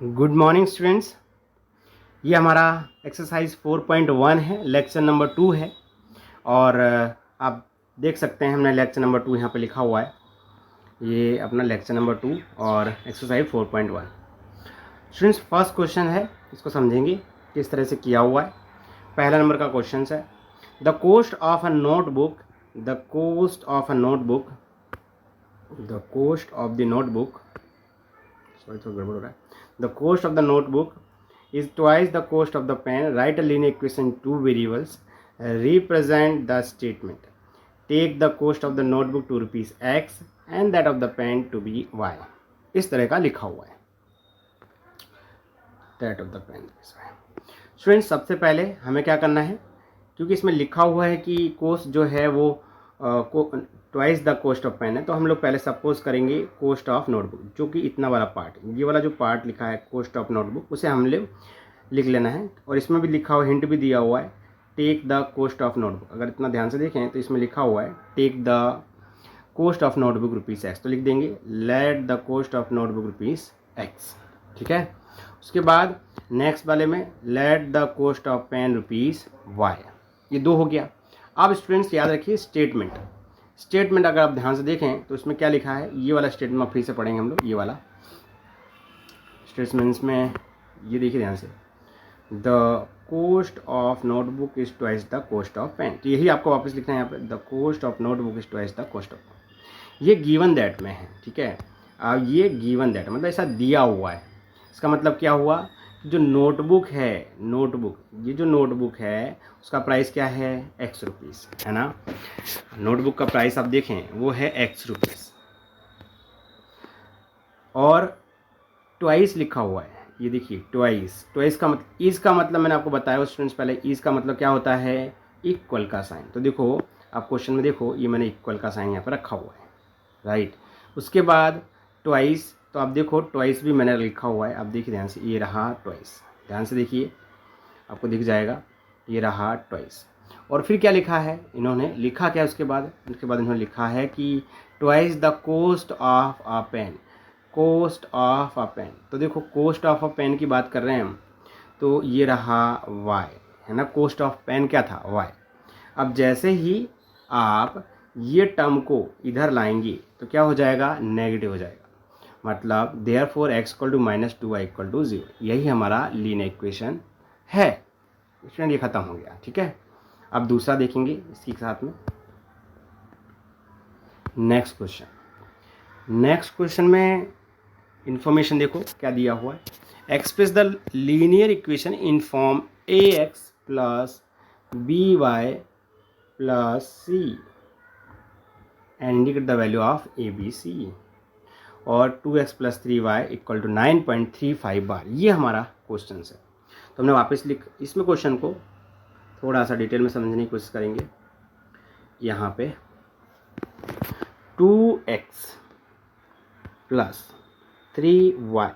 Good morning students. ये हमारा exercise 4.1 है, लेक्चर नंबर 2 है। और आप देख सकते हैं हमने लेक्चर नंबर 2 यहाँ पे लिखा हुआ है। ये अपना लेक्चर नंबर 2 और एक्सरसाइज 4.1। स्टूडेंट्स फर्स्ट क्वेश्चन है, इसको समझेंगे किस तरह से किया हुआ है। पहला नंबर का क्वेश्चन है the cost of a notebook the cost of a notebook the cost of the notebook sorry थोड़ा गड़बड़ हो रहा है। The cost of the notebook is twice the cost of the pen. Write a linear equation in two variables. Represent the statement. Take the cost of the notebook to rupees X and that of the pen to be Y. इस तरह का लिखा हुआ है। That of the pen is Y. Students सबसे पहले हमें क्या करना है, क्योंकि इसमें लिखा हुआ है कि कोस्ट जो है वो twice the cost of pen है, तो हम लोग पहले सपोज करेंगे कोस्ट ऑफ नोटबुक, जो कि इतना वाला पार्ट, ये वाला जो पार्ट लिखा है कोस्ट ऑफ नोटबुक, उसे हम लोग लिख लेना है। और इसमें भी लिखा हुआ, हिंट भी दिया हुआ है, take the cost of notebook. अगर इतना ध्यान से देखें तो इसमें लिखा हुआ है take the cost of notebook rupees x, तो लिख देंगे let the cost of notebook rupees x. ठीक है। उसके बाद नेक्स्ट वाले में let the cost of pen rupees y. ये दो हो गया। अब स्टूडेंट्स याद रखिए स्टेटमेंट अगर आप ध्यान से देखें तो इसमें क्या लिखा है, ये वाला स्टेटमेंट फिर से पढ़ेंगे हम लोग। ये वाला स्टेटमेंट्स में ये देखिए ध्यान से, the cost of notebook is twice the cost of pen, तो यही आपको वापस लिखना है यहाँ पे, the cost of notebook is twice the cost of pen. ये गिवन दैट में है। ठीक है। अब ये गिवन दैट मतलब ऐसा दिया हुआ है। इसका मतलब क्या हुआ, जो नोटबुक है, ये जो नोटबुक है उसका प्राइस क्या है, एक्स रुपीज़ है ना। नोटबुक का प्राइस आप देखें वो है एक्स रुपीज़, और ट्वाइस लिखा हुआ है। ये देखिए ट्वाइस का मतलब, इज का मतलब मैंने आपको बताया स्टूडेंट्स पहले, इज का मतलब क्या होता है, इक्वल का साइन। तो देखो आप क्वेश्चन में देखो, ये मैंने इक्वल का साइन यहाँ पर रखा हुआ है, राइट। उसके बाद ट्वाइस, तो आप देखो ट्वाइस भी मैंने लिखा हुआ है। आप देखिए ध्यान से, ये रहा ट्वाइस, ध्यान से देखिए आपको दिख जाएगा, ये रहा ट्वाइस। और फिर क्या लिखा है इन्होंने, लिखा क्या उसके बाद इन्होंने लिखा है कि twice the cost of a pen, cost of a pen. तो देखो कोस्ट ऑफ अ पेन की बात कर रहे हैं हम, तो ये रहा वाई है ना। कोस्ट ऑफ पेन क्या था, वाई। अब जैसे ही आप ये टर्म को इधर लाएंगे तो क्या हो जाएगा, नेगेटिव हो जाएगा। मतलब therefore x equal to -2y equal to 0। यही हमारा लीनियर इक्वेशन है। स्टूडेंट ये खत्म हो गया। ठीक है। अब दूसरा देखेंगे इसी के साथ में। नेक्स्ट क्वेश्चन में इंफॉर्मेशन देखो क्या दिया हुआ है, express the linear equation in form ax plus by plus c and indicate the value of abc, और 2x plus 3y equal to 9.35 बार। ये हमारा क्वेश्चन है। तो हमने वापस इसमें क्वेश्चन को थोड़ा सा डिटेल में समझने की कोशिश करेंगे। यहाँ पे 2x plus 3y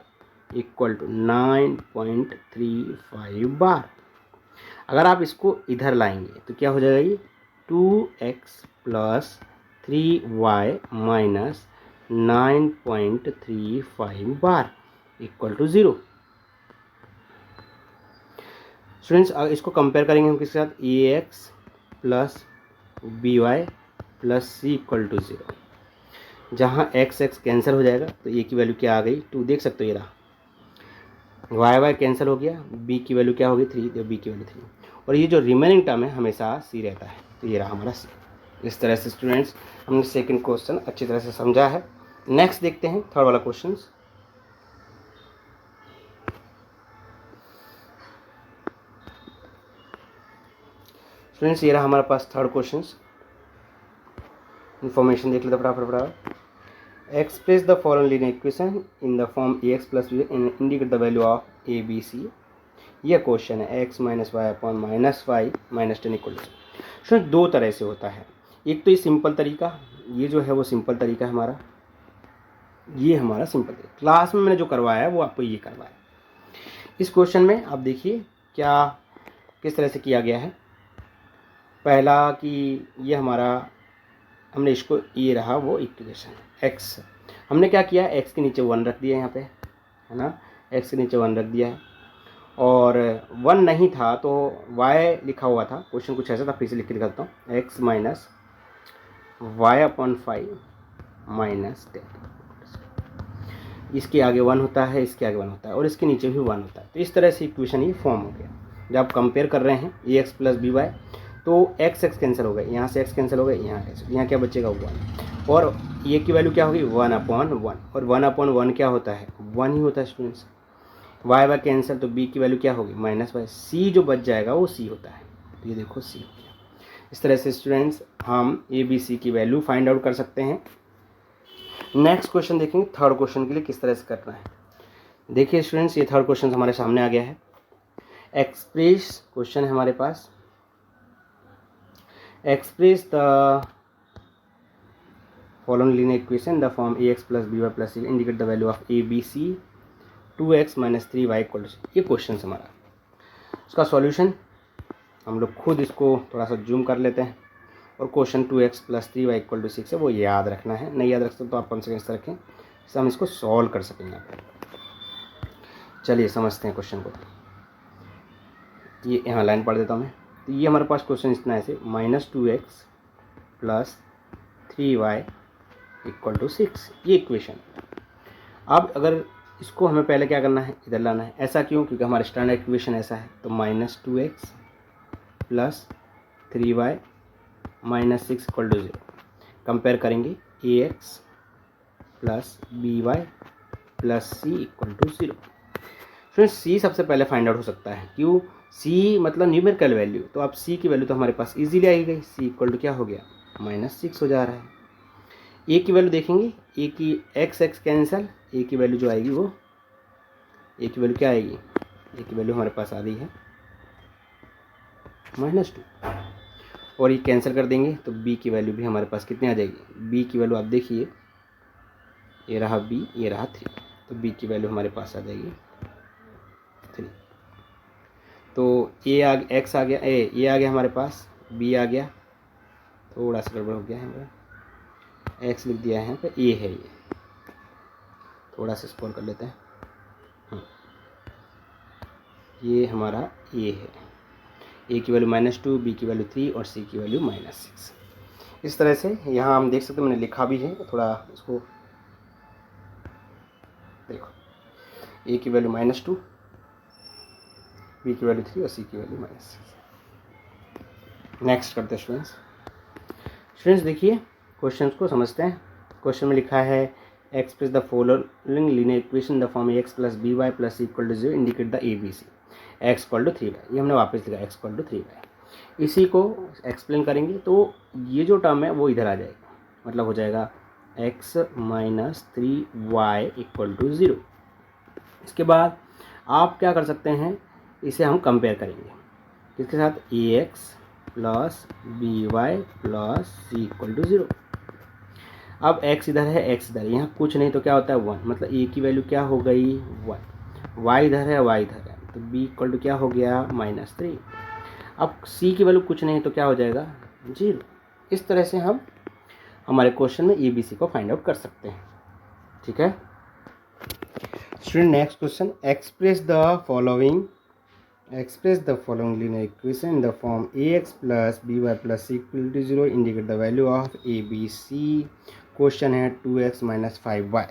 equal to 9.35 बार। अगर आप इसको इधर लाएंगे तो क्या हो जाएगा, ये 2x प्लस 3y माइनस 9.35 बार इक्वल टू 0। स्टूडेंट्स इसको कंपेयर करेंगे हम किसके साथ, ax plus by plus c equal to 0। जहाँ x कैंसिल हो जाएगा तो a की वैल्यू क्या आ गई, 2 देख सकते हो, ये रहा। y कैंसिल हो गया, b की वैल्यू क्या होगी, 3, तो b की वैल्यू 3। और ये जो रिमेनिंग टर्म है हमेशा c रहता है, तो ये रहा हमारा c। इस तरह से स्टूडेंट्स हमने सेकंड क्वेश्चन अच्छी तरह से समझा है। नेक्स्ट देखते हैं थर्ड वाला क्वेश्चन। स्टूडेंट्स ये रहा हमारे पास थर्ड क्वेश्चन। इन्फॉर्मेशन देख लेते फटाफट। Express the following linear equation in the form ax plus b and indicate the value of a b c। यह क्वेश्चन है x minus y upon minus y minus 10 equal to. Student दो तरह से होता है, एक तो ये सिंपल तरीका, ये जो है वो सिंपल तरीका है हमारा, ये हमारा सिंपल तरीका। क्लास में मैंने जो करवाया है वो आपको ये करवाया। इस क्वेश्चन में आप देखिए क्या किस तरह से किया गया है। पहला कि ये हमारा, हमने इसको, ये रहा वो इक्वेशन x, हमने क्या किया, x के नीचे 1 रख दिया यहाँ पे है ना, एक्स के नीचे 1 रख दिया है, और 1 नहीं था तो y लिखा हुआ था, क्वेश्चन कुछ ऐसा था, फिर से लिख के दिखाता हूँ, x minus y upon 5 minus 10, इसके आगे 1 होता है, इसके आगे 1 होता है, और इसके नीचे भी 1 होता है। तो इस तरह से इक्वेशन ये फॉर्म हो गया। जब आप कंपेयर कर रहे हैं ए एक्स प्लस बी वाई, तो एक्स एक्स कैंसिल हो गए, यहाँ से एक्स कैंसिल हो गए, यहाँ कैंसिल, यहाँ क्या बचेगा 1, और ये की वैल्यू क्या होगी 1/1, और 1/1 क्या होता है 1 ही होता है स्टूडेंट्स। वाई वाई कैंसिल, तो बी की वैल्यू क्या होगी -y, सी जो बच जाएगा वो सी होता है, तो ये देखो सी हो गया। इस तरह से स्टूडेंट्स हम ए बी सी की वैल्यू फाइंड आउट कर सकते हैं। नेक्स्ट क्वेश्चन देखेंगे, थर्ड क्वेश्चन के लिए किस तरह से करना है। देखिए स्टूडेंट्स, ये थर्ड क्वेश्चन हमारे सामने आ गया है। एक्सप्रेस क्वेश्चन है हमारे पास, express the following linear equation the form ax plus B Y plus C, indicate the value of A B C 2x minus 3y equal to, ये क्वेश्चन हमारा। उसका सॉल्यूशन हम लोग खुद इसको थोड़ा सा जूम कर लेते हैं, और question 2x plus 3y equal to 6 है, वो याद रखना है। नहीं याद रख सकते तो आप कम से कम इस तरह रखें, इससे हम इसको सॉल्व कर सकेंगे। चलिए समझते हैं क्वेश्चन को। ये यहाँ लाइन पढ़ देता हूँ मैं। तो ये हमारे पास क्वेश्चन इतना ऐसे, -2x plus 3y equal to 6, ये इक्वेशन। अब अगर इसको हमें पहले क्या करना है, इधर लाना है। ऐसा क्यों? क्योंकि हमारा स्टैंडर्ड इक्वेशन ऐसा है। तो -2x plus 3y minus 6 equal to 0। Compare करेंगे ax plus by plus C equal to 0। फिर सी सबसे पहले फाइंड आउट हो सकता है, क्यों? सी मतलब न्यूमेरिकल वैल्यू, तो अब सी की वैल्यू तो हमारे पास इजीली आई गई। सी इक्वल टू क्या हो गया -6 हो जा रहा है। ए की वैल्यू देखेंगे, ए की एक्स एक्स कैंसिल, ए की वैल्यू जो आएगी वो, ए की वैल्यू क्या आएगी, ए की वैल्यू हमारे पास आ रही है -2, और ये कैंसिल कर देंगे तो बी की वैल्यू भी हमारे पास कितनी आ जाएगी। बी की वैल्यू आप देखिए, ये रहा बी, ये रहा 3, तो बी की वैल्यू हमारे पास आ जाएगी 3। तो एक्स आ गया, ए आ गया हमारे पास, बी आ गया, थोड़ा सा गड़बड़ हो गया है हमारा, एक्स लिख दिया है यहाँ पे, ए है, ये थोड़ा सा स्क्रॉल कर लेते हैं। ये हमारा ए है, ए की वैल्यू -2, बी की वैल्यू 3 और सी की वैल्यू -6। इस तरह से यहाँ हम देख सकते हैं, मैंने लिखा भी है, थोड़ा इसको देखो, ए की वैल्यू -2, बी की वैल्यू 3 और सी की वैल्यू -6। नेक्स्ट करते हैं स्टूडेंट्स देखिए क्वेश्चन को समझते हैं। क्वेश्चन में लिखा है express the following linear equation the form ax plus B Y plus C equal to 0, indicate the a B c, x equal to 3y। ये हमने वापस लिखा एक्स इक्वल टू 3y। इसी को एक्सप्लेन करेंगे तो ये जो टर्म है वो इधर आ जाएगा, मतलब हो जाएगा x minus 3y equal to 0। इसके बाद आप क्या कर सकते हैं, इसे हम कंपेयर करेंगे किसके साथ, ax plus B Y plus C equal to 0। अब x इधर है, x इधर, यहाँ कुछ नहीं तो क्या होता है 1, मतलब a की वैल्यू क्या हो गई 1, y इधर है, y इधर है, तो b इक्वल टू क्या हो गया -3। अब c की वैल्यू कुछ नहीं तो क्या हो जाएगा 0। इस तरह से हम हमारे क्वेश्चन में ए बी सी को फाइंड आउट कर सकते हैं। ठीक है student, next question, express the following linear equation in the form ax plus B Y plus C equal to 0, indicate the value of A B c. Question है 2x minus 5y।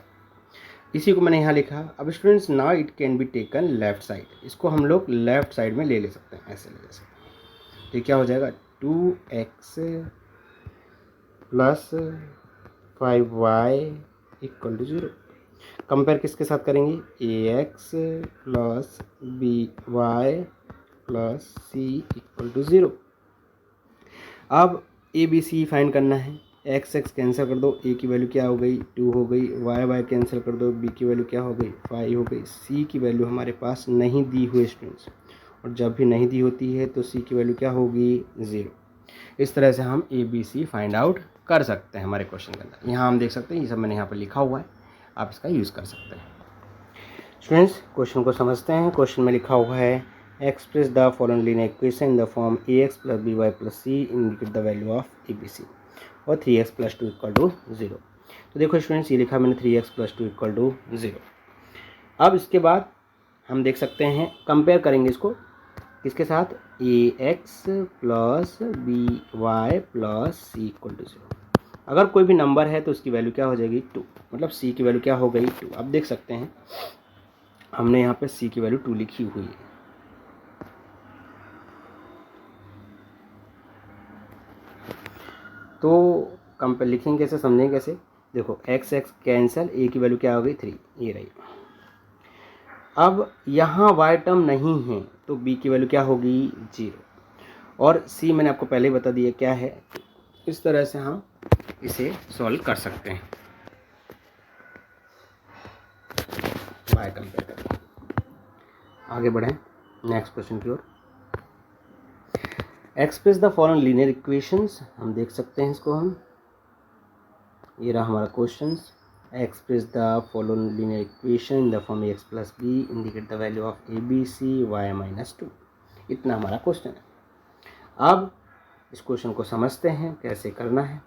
इसी को मैंने यहाँ लिखा। अब students now it can be taken left side, इसको हम लोग लेफ्ट साइड में ले सकते हैं, ऐसे ले सकते हैं। तो क्या हो जाएगा 2x plus 5y equal to 0। Compare किसके साथ करेंगे, ax plus by plus C equal to 0। अब ए बी सी फाइंड करना है। एक्स एक्स कैंसिल कर दो, ए की वैल्यू क्या हो गई 2 हो गई, वाई वाई कैंसिल कर दो, बी की वैल्यू क्या हो गई 5 हो गई, सी की वैल्यू हमारे पास नहीं दी हुई स्टूडेंट्स, और जब भी नहीं दी होती है तो सी की वैल्यू क्या होगी 0। इस तरह से हम a B c find out कर सकते हैं हमारे क्वेश्चन के अंदर। यहाँ हम देख सकते हैं, ये सब मैंने यहाँ पर लिखा हुआ है, आप इसका यूज़ कर सकते हैं। स्टूडेंट्स क्वेश्चन को समझते हैं। क्वेश्चन में लिखा हुआ है express the following linear equation in the form ax plus B Y plus C, indicate the value of A B c, और 3x प्लस 2 इक्वल टू 0। तो देखो स्टूडेंट्स, ये लिखा मैंने 3x प्लस 2 इक्वल टू 0। अब इसके बाद हम देख सकते हैं, कंपेयर करेंगे इसको किसके साथ, A x plus B Y plus C equal to 0। अगर कोई भी नंबर है तो उसकी वैल्यू क्या हो जाएगी 2, मतलब सी की वैल्यू क्या हो गई 2। अब देख सकते हैं हमने यहाँ पे सी की वैल्यू 2 लिखी हुई है। तो कंपेयर लिखेंगे कैसे, समझेंगे कैसे, देखो एक्स एक्स कैंसिल, ए की वैल्यू क्या हो गई 3, ये रही। अब यहाँ वाई टर्म नहीं है तो बी की वैल्यू क्या होगी 0, और सी मैंने आपको पहले ही बता दिया क्या है। इस तरह से हम इसे सॉल्व कर सकते हैं वाई कंपेयर करके। आगे बढ़ें नेक्स्ट क्वेश्चन की ओर। Express the following linear equations, हम देख सकते हैं इसको हम, ये रहा हमारा question. Express the following linear equation in the form X plus B, indicate the value of A B C Y minus 2। इतना हमारा क्वेश्चन है। अब इस क्वेश्चन को समझते हैं कैसे करना है।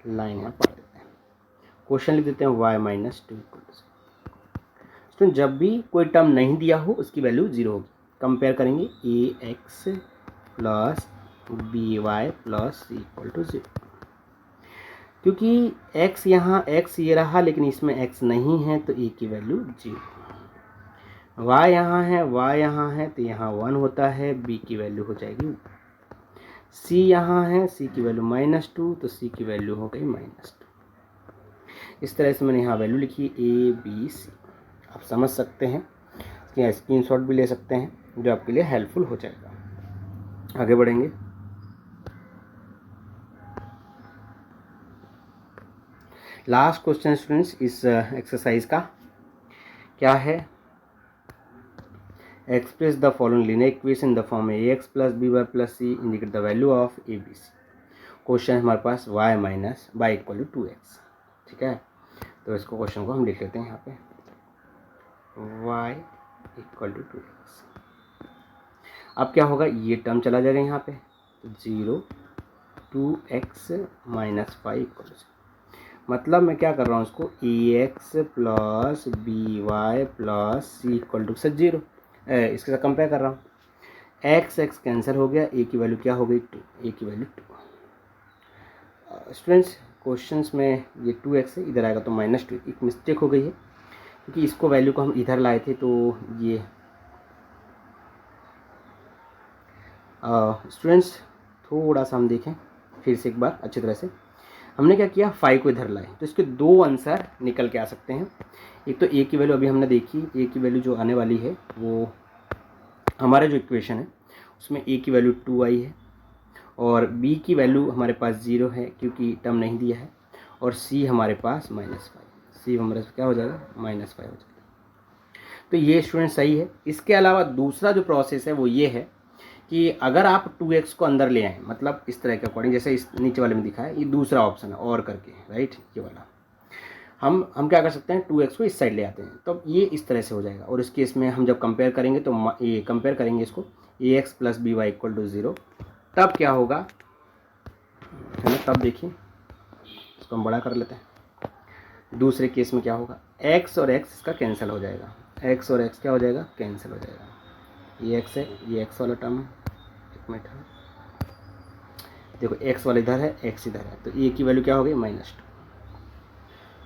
लाइन यहाँ पढ़ देते हैं, क्वेश्चन लिख देते हैं y minus 2 equal to 0। Student जब भी कोई टर्म नहीं दिया हो उसकी वैल्यू 0 होगी। कंपेयर करेंगे A x plus B Y plus C equal to 0। क्योंकि x यहाँ x ये रहा लेकिन इसमें x नहीं है तो a की वैल्यू 0। y यहाँ है, y यहाँ है तो यहाँ 1 होता है, b की वैल्यू हो जाएगी। c यहाँ है, c की वैल्यू -2 तो c की वैल्यू हो गई -2। इस तरह से मैंने यहाँ वैल्यू लिखी a b c। आप समझ सकते हैं, इसकी स्क्रीनशॉट भी ले सकते हैं जो आपके लिए हेल्पफुल हो जाएगा। आगे बढ़ेंगे। लास्ट क्वेश्चन स्टूडेंट्स इस एक्सरसाइज का क्या है, express the following linear equation in the form a x plus B Y plus C, indicate the value of A B c. Question हमारे पास y minus by equal to 2x। ठीक है, तो इसको क्वेश्चन को हम लिख लेते हैं यहाँ पे y इक्वल टू 2x। अब क्या होगा, ये टर्म चला जाएगा यहाँ पे, 0 2x माइनस 5 इक्वल टू 0। मतलब मैं क्या कर रहा हूँ इसको, A x plus B Y plus C equal to 0, इसके साथ कंपेयर कर रहा हूँ। एक्स एक्स कैंसिल हो गया, ए की वैल्यू क्या हो गई 2, ए की वैल्यू 2। स्टूडेंट्स क्वेश्चंस में ये 2x है, इधर आएगा तो -2, एक मिस्टेक हो गई है क्योंकि इसको वैल्यू को हम इधर लाए थे तो ये स्टूडेंट्स थोड़ा सा हम देखें फिर से एक बार अच्छी तरह से। हमने क्या किया, 5 को इधर लाए तो इसके 2 आंसर निकल के आ सकते हैं। एक तो a की वैल्यू अभी हमने देखी, a की वैल्यू जो आने वाली है वो हमारा जो इक्वेशन है उसमें a की वैल्यू 2 आई है, और b की वैल्यू हमारे पास 0 है क्योंकि टर्म नहीं दिया है, और c हमारे पास -5, c हमारे पास क्या हो जाएगा -5 हो जाएगा। तो ये स्टूडेंट सही है। इसके अलावा दूसरा जो प्रोसेस है वो ये है कि अगर आप 2x को अंदर ले आएँ, मतलब इस तरह के अकॉर्डिंग जैसे इस नीचे वाले में दिखा है, ये दूसरा ऑप्शन है और करके, राइट, ये वाला हम क्या कर सकते हैं, 2x को इस साइड ले आते हैं तो ये इस तरह से हो जाएगा। और इस केस में हम जब कंपेयर करेंगे तो ये कंपेयर करेंगे इसको A x plus B Y equal to 0, तब क्या होगा है ना, तब देखिए इसको हम बड़ा कर लेते हैं। दूसरे केस में क्या होगा, x और x इसका कैंसिल हो जाएगा, x और x क्या हो जाएगा, कैंसिल हो जाएगा। ये x है, ये x वाला टर्म, एक मिनट है, देखो x वाला इधर है, x इधर है, तो a की वैल्यू क्या हो गई -2,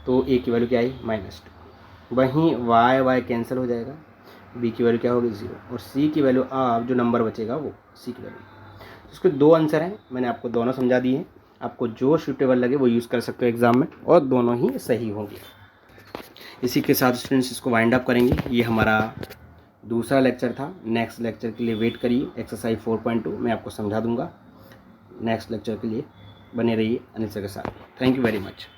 तो a की वैल्यू क्या आई -2। वहीं y कैंसिल हो जाएगा, b की वैल्यू क्या होगी 0, और c की वैल्यू अब जो नंबर बचेगा वो c की वैल्यू। तो इसके 2 आंसर हैं, मैंने आपको दोनों समझा दिए हैं, आपको जो सूटेबल लगे वो यूज़ कर सकते हो एग्ज़ाम में, और दोनों ही सही होंगे। इसी के साथ स्टूडेंट्स इसको वाइंड अप करेंगे। ये हमारा दूसरा लेक्चर था। नेक्स्ट लेक्चर के लिए वेट करिए, एक्सरसाइज 4.2 मैं आपको समझा दूंगा। नेक्स्ट लेक्चर के लिए बने रहिए अनिल सर के साथ। Thank you very much.